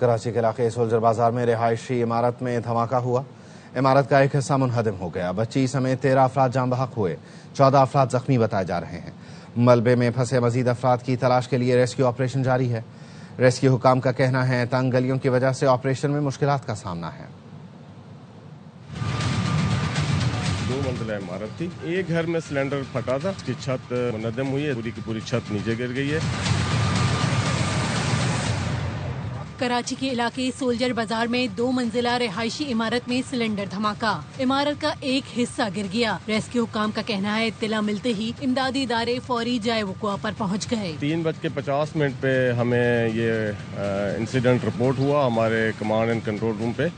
कराची के इलाके सोल्जर बाजार में रिहायशी इमारत में धमाका हुआ। इमारत का एक हिस्सा मुनहदम हो गया। बच्ची समेत 13 अफराद जान बहक हुए, 14 अफराद जख्मी बताए जा रहे हैं। मलबे में फंसे मजीद अफराद की तलाश के लिए रेस्क्यू ऑपरेशन जारी है। रेस्क्यू हुकाम का कहना है तंग गलियों की वजह से ऑपरेशन में मुश्किलात का सामना है। 2 मंजिला इमारत थी। एक घर में सिलेंडर फटा था, उसकी छत मुनहदम हुई है, पूरी की पूरी छत नीचे गिर गई है। कराची के इलाके सोल्जर बाजार में 2 मंजिला रिहायशी इमारत में सिलेंडर धमाका। इमारत का एक हिस्सा गिर गया। रेस्क्यू काम का कहना है इत्तला मिलते ही इमदादी इदारे फौरी जाए वक़ुआ पर पहुंच गए। 3:50 पे हमें ये इंसिडेंट रिपोर्ट हुआ हमारे कमांड एंड कंट्रोल रूम पे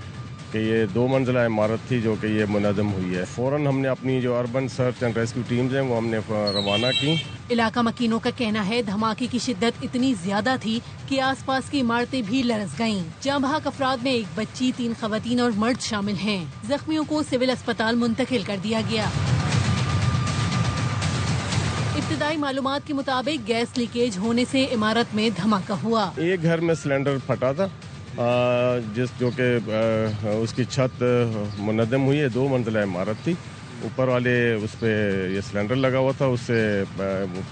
कि ये 2 मंजिला इमारत थी जो कि ये मुनहदम हुई है। फौरन हमने अपनी जो urban search and rescue teams हैं वो हमने रवाना की। इलाका मकीनों का कहना है धमाके की शिद्दत इतनी ज्यादा थी कि आसपास की इमारतें भी लरस गईं। जाँ बहक अफराद में एक बच्ची, 3 खवातीन और मर्द शामिल हैं। जख्मियों को सिविल अस्पताल मुंतकिल कर दिया गया। इब्तिदाई मालूमात के मुताबिक गैस लीकेज होने से इमारत में धमाका हुआ। एक घर में सिलेंडर फटा था जो कि उसकी छत मुनहदम हुई है। 2 मंजिला इमारत थी। ऊपर वाले उस पे ये सिलेंडर लगा हुआ था, उससे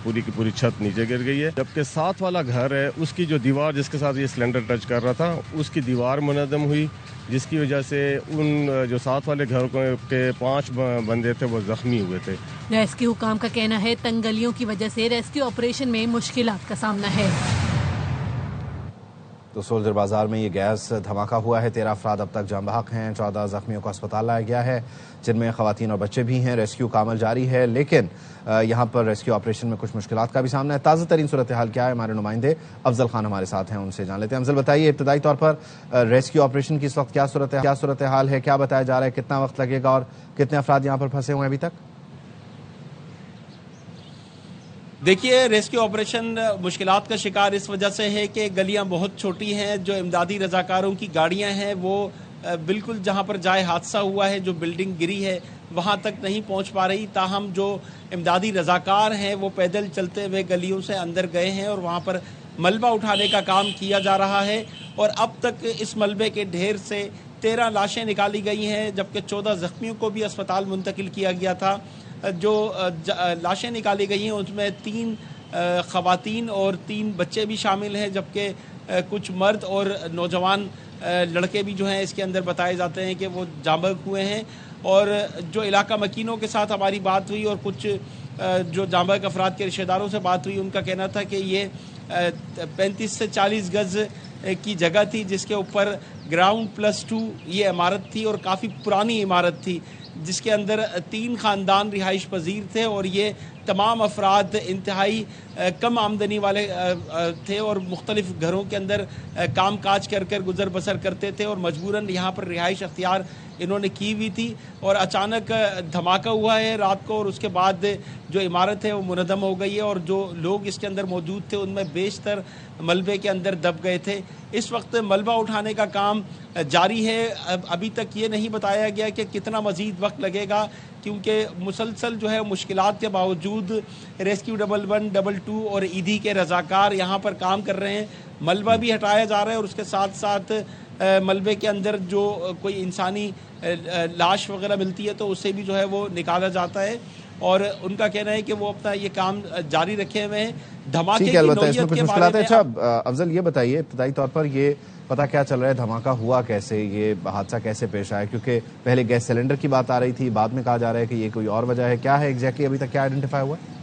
पूरी की पूरी छत नीचे गिर गई है। जबकि साथ वाला घर है उसकी जो दीवार जिसके साथ ये सिलेंडर टच कर रहा था उसकी दीवार मुनहदम हुई, जिसकी वजह से उन जो साथ वाले घर के 5 बंदे थे वो जख्मी हुए थे। रेस्क्यू हुकाम का कहना है तंग गलियों की वजह से रेस्क्यू ऑपरेशन में मुश्किलात का सामना है। तो सोल्जर बाजार में ये गैस धमाका हुआ है। 13 अफराद अब तक जान बहक हैं, 14 जख्मियों को अस्पताल लाया गया है, जिनमें खवातीन और बच्चे भी हैं। रेस्क्यू का अमल जारी है, लेकिन यहाँ पर रेस्क्यू ऑपरेशन में कुछ मुश्किलात का भी सामना है। ताज़ा तरीन सूरत हाल क्या है, हमारे नुमाइंदे अफजल खान हमारे साथ हैं, उनसे जान लेते हैं। अफजल बताइए, इब्तदाई तौर पर रेस्क्यू ऑपरेशन की इस वक्त क्या सूरत हाल है, क्या बताया जा रहा है, कितना वक्त लगेगा और कितने अफराद यहाँ पर फंसे हुए हैं अभी तक? देखिए, रेस्क्यू ऑपरेशन मुश्किलात का शिकार इस वजह से है कि गलियां बहुत छोटी हैं। जो इमदादी रजाकारों की गाड़ियां हैं वो बिल्कुल जहां पर जाए हादसा हुआ है, जो बिल्डिंग गिरी है वहां तक नहीं पहुंच पा रही। ताहम जो इमदादी रजाकार हैं वो पैदल चलते हुए गलियों से अंदर गए हैं और वहां पर मलबा उठाने का काम किया जा रहा है। और अब तक इस मलबे के ढेर से 13 लाशें निकाली गई हैं, जबकि 14 जख्मियों को भी अस्पताल मुंतकिल किया गया था। जो लाशें निकाली गई हैं उसमें 3 खवातीन और 3 बच्चे भी शामिल हैं, जबकि कुछ मर्द और नौजवान लड़के भी जो हैं इसके अंदर बताए जाते हैं कि वो जाँ बहक हुए हैं। और जो इलाका मकीनों के साथ हमारी बात हुई और कुछ जो जाँ बहक अफराद के रिश्तेदारों से बात हुई, उनका कहना था कि ये 35 से 40 गज की जगह थी, जिसके ऊपर ग्राउंड +2 ये इमारत थी और काफ़ी पुरानी इमारत थी, जिसके अंदर 3 ख़ानदान रिहाइश पजीर थे और ये तमाम अफराद इंतहाई कम आमदनी वाले थे और मुख्तलिफ घरों के अंदर काम काज कर कर गुजर बसर करते थे और मजबूरन यहाँ पर रिहाइश अख्तियार इन्होंने की हुई थी। और अचानक धमाका हुआ है रात को और उसके बाद जो इमारत है वो मुनहदम हो गई है और जो लोग इसके अंदर मौजूद थे उनमें बेशतर मलबे के अंदर दब गए थे। इस वक्त मलबा उठाने का काम जारी है। अभी तक ये नहीं बताया गया कि कितना मज़ीद वक्त लगेगा, क्योंकि मुसलसल जो है मुश्किलात के बावजूद रेस्क्यू 11, 22 और ईदी के रजाकार यहाँ पर काम कर रहे हैं। मलबा भी हटाया जा रहा है और उसके साथ साथ मलबे के अंदर जो कोई इंसानी लाश वगैरह मिलती है तो उससे भी जो है वो निकाला जाता है। और उनका कहना है कि वो अपना ये काम जारी रखे हुए हैं। धमाके की नौयत के बारे में अच्छा अफजल ये बताइए, इब्तिदाई तौर पर ये पता क्या चल रहा है, धमाका हुआ कैसे, ये हादसा कैसे पेश आया? क्योंकि पहले गैस सिलेंडर की बात आ रही थी, बाद में कहा जा रहा है कि ये कोई और वजह है। क्या है एग्जैक्टली, अभी तक क्या आइडेंटिफाई हुआ है?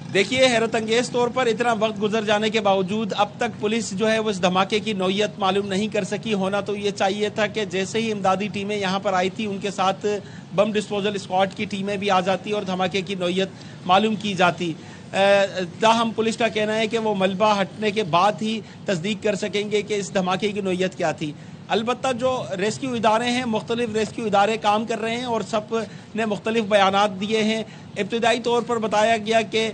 देखिए, हैरत अंगेज तौर पर इतना वक्त गुजर जाने के बावजूद अब तक पुलिस जो है वो इस धमाके की नौयत मालूम नहीं कर सकी। होना तो ये चाहिए था कि जैसे ही इमदादी टीमें यहाँ पर आई थी उनके साथ बम डिस्पोजल स्क्वाड की टीमें भी आ जाती और धमाके की नौयत मालूम की जाती। ताहम पुलिस का कहना है कि वो मलबा हटने के बाद ही तस्दीक कर सकेंगे कि इस धमाके की नौयत क्या थी। अलबत्ता जो रेस्क्यू इदारे हैं, मुख्तलिफ रेस्क्यू इदारे काम कर रहे हैं और सब ने मुख्तलिफ बयानात दिए हैं। इब्तिदाई तौर पर बताया गया कि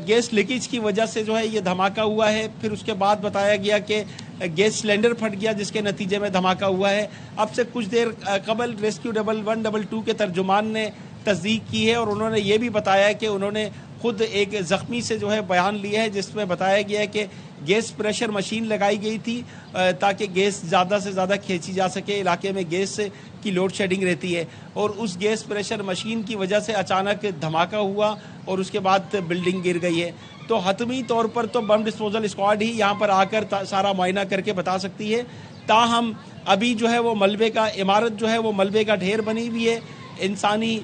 गैस लीकेज की वजह से जो है ये धमाका हुआ है। फिर उसके बाद बताया गया कि गैस सिलेंडर फट गया जिसके नतीजे में धमाका हुआ है। अब से कुछ देर कबल रेस्क्यू 11, 22 के तर्जुमान ने तस्दीक की है और उन्होंने ये भी बताया कि उन्होंने خود ایک زخمی سے جو ہے بیان لیا ہے، جس میں بتایا گیا ہے کہ گیس پریشر مشین لگائی گئی تھی تاکہ گیس زیادہ سے زیادہ کھینچی جا سکے. علاقے میں گیس کی لوڈ شیڈنگ رہتی ہے اور اس گیس پریشر مشین کی وجہ سے اچانک دھماکہ ہوا اور اس کے بعد بلڈنگ گر گئی ہے. تو حتمی طور پر تو بم ڈسپوزل اسکواڈ ہی یہاں پر آ کر سارا معائنہ کر کے بتا سکتی ہے. تاہم ابھی جو ہے وہ ملبے کا عمارت جو ہے وہ ملبے کا ڈھیر بنی ہوئی ہے. انسانی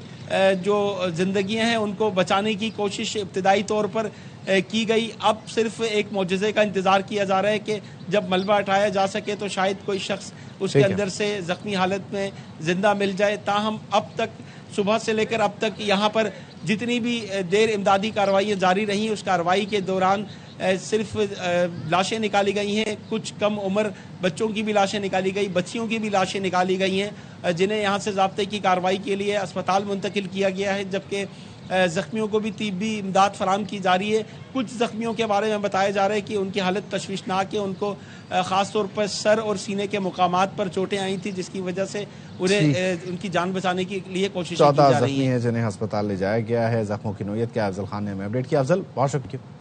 جو زندگیاں ہیں ان کو بچانے کی کوشش ابتدائی طور پر کی گئی. اب صرف ایک معجزے کا انتظار کیا جا رہا ہے کہ جب ملبہ ہٹایا جا سکے تو شاید کوئی شخص اس کے اندر سے زخمی حالت میں زندہ مل جائے. تاہم اب تک صبح سے لے کر اب تک یہاں پر جتنی بھی دیر امدادی کارروائیاں جاری رہیں، اس کارروائی کے دوران صرف لاشیں نکالی گئی ہیں. کچھ کم عمر بچوں کی بھی لاشیں نکالی گئی، بچیوں کی بھی لاشیں نکالی گئی ہیں جنہیں یہاں سے ضابطے کی کارروائی کے لیے اسپتال منتقل کیا گیا ہے، جبکہ زخمیوں کو بھی طبی امداد فراہم کی جا رہی ہے. کچھ زخمیوں کے بارے میں بتایا جا رہا ہے کہ ان کی حالت تشویشناک ہے. ان کو خاص طور پر سر اور سینے کے مقامات پر چوٹیں آئی تھیں، جس کی وجہ سے انہیں ان کی جان بچانے کے لیے کوششیں کی جا رہی ہیں. 14 زخمی ہیں جنہیں ہسپتال لے جایا گیا ہے. زخموں کی نوعیت کیا افضل خان نے ہمیں اپڈیٹ کیا. افضل، بہت شکریہ.